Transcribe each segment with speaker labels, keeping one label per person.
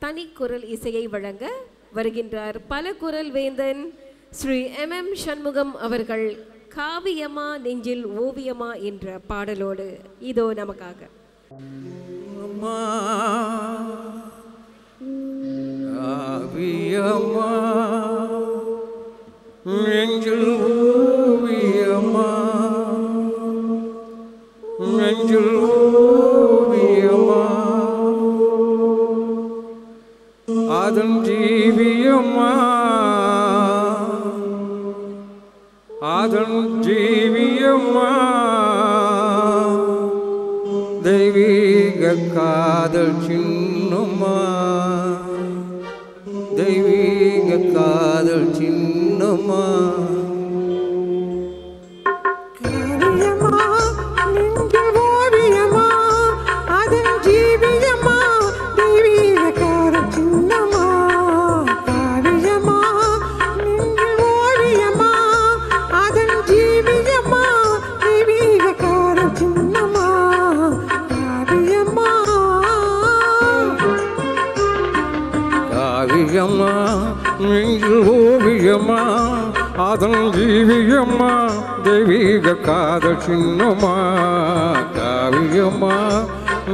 Speaker 1: தனி குரல் இசையை வழங்க வருகின்றார் பல குரல் வேந்தன் ஸ்ரீ MM சண்முகம் அவர்கள். காவியமா நெஞ்சில் ஓவியமா என்ற பாடலோடு இதோ நமக்காக.
Speaker 2: காவியமா நெஞ்சில் ஓவியமா, நெஞ்சில் ஓவியமா, அதன் ஜீவியமா, அதன் ஜீவியமா, தெய்வீக காதல் சின்னமா, தெய்வீக காதல் சின்னமா. காவியமா நெஞ்சில் ஓவியமா, அதன் ஜீவியம்மா, தெய்வீக காதல் சின்னமா. காவியமா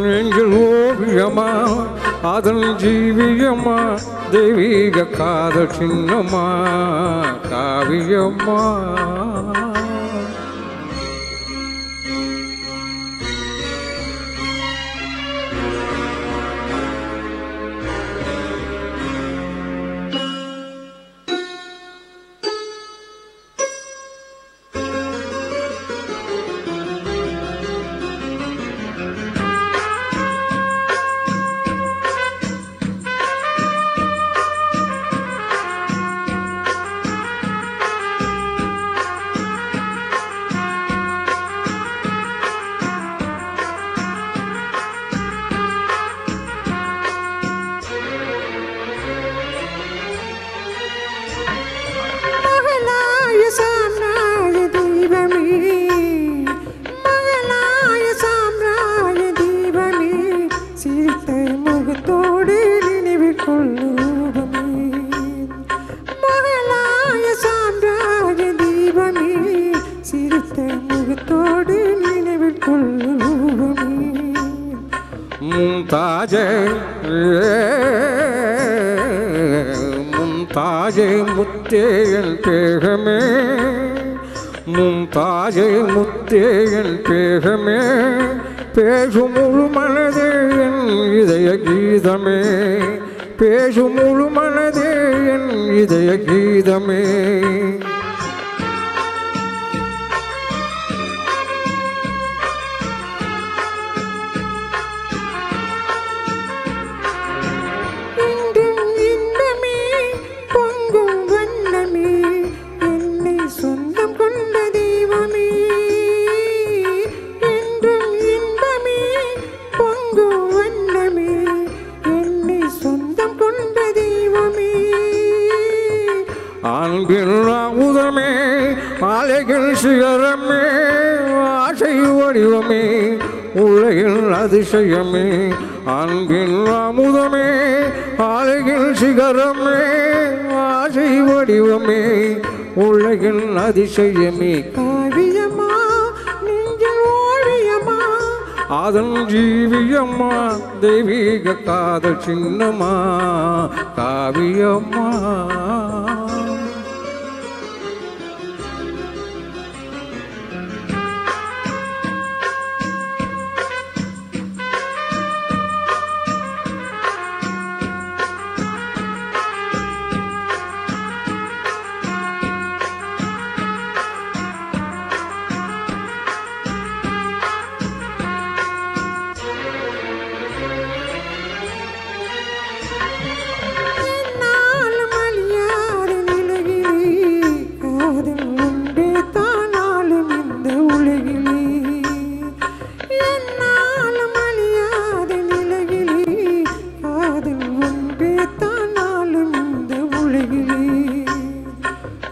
Speaker 2: நெஞ்சில் ஓவியமா, அதன் ஜீவியம்மா, தெய்வீக காதல் சின்னமா. காவியம்மா மும்தாஜே முத்தேயன் பேகமே, மும்தாஜே முத்தேயன் பேகமே, பேசும் முழு மனதே என் இதய கீதமே, பேசும் முழு மனதே என் இதய கீதமே. அன்பின் அலைகள் சிகரமே, ஆசை வடிவமே, உலகில் அதிசயமே. அன்பின் அமுதமே, அலைகள் சிகரமே, ஆசை வடிவமே, உலகில் அதிசயமே. காவியமா நெஞ்சில் ஓவியமா, அதன் ஜீவியம்மா, தெய்வீக காதல் சின்னமா. காவியம்மா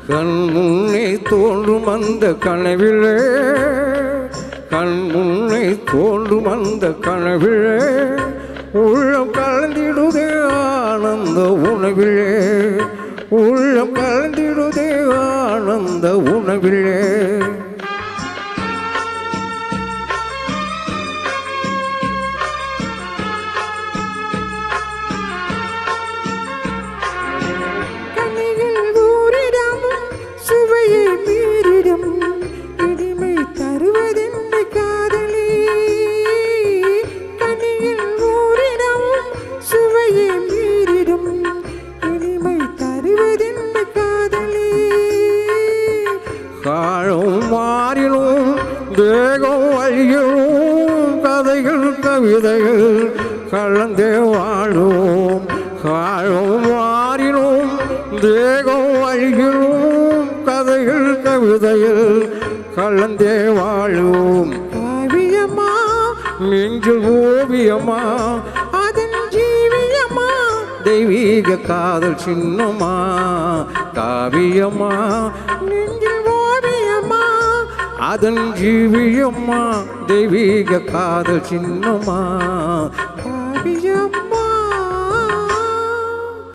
Speaker 2: கண் முன்னே தோன்றும் அந்த கனவிலே, கண் முன்னே தோன்றும் அந்த கனவிலே, உள்ளம் கலந்திடுதே ஆனந்த உணவிலே உள்ளம் கலந்திடுதே ஆனந்த உணவிலே தேகம் அழியும் கதைகள் கவிதைகள் கலந்தே வாழும் காலம் மாறினும் தேகம் அழியும் கதைகள் கவிதைகள் கலந்தே வாழும் காவியமா நெஞ்சில் ஓவியமா அதன் ஜீவியமா தெய்வீக காதல் சின்னமா காவியமா நெஞ்சில் ஓவியமா அதன் ஜீவியம்மா தெய்வீக காதல் சின்னமா காவியம்மா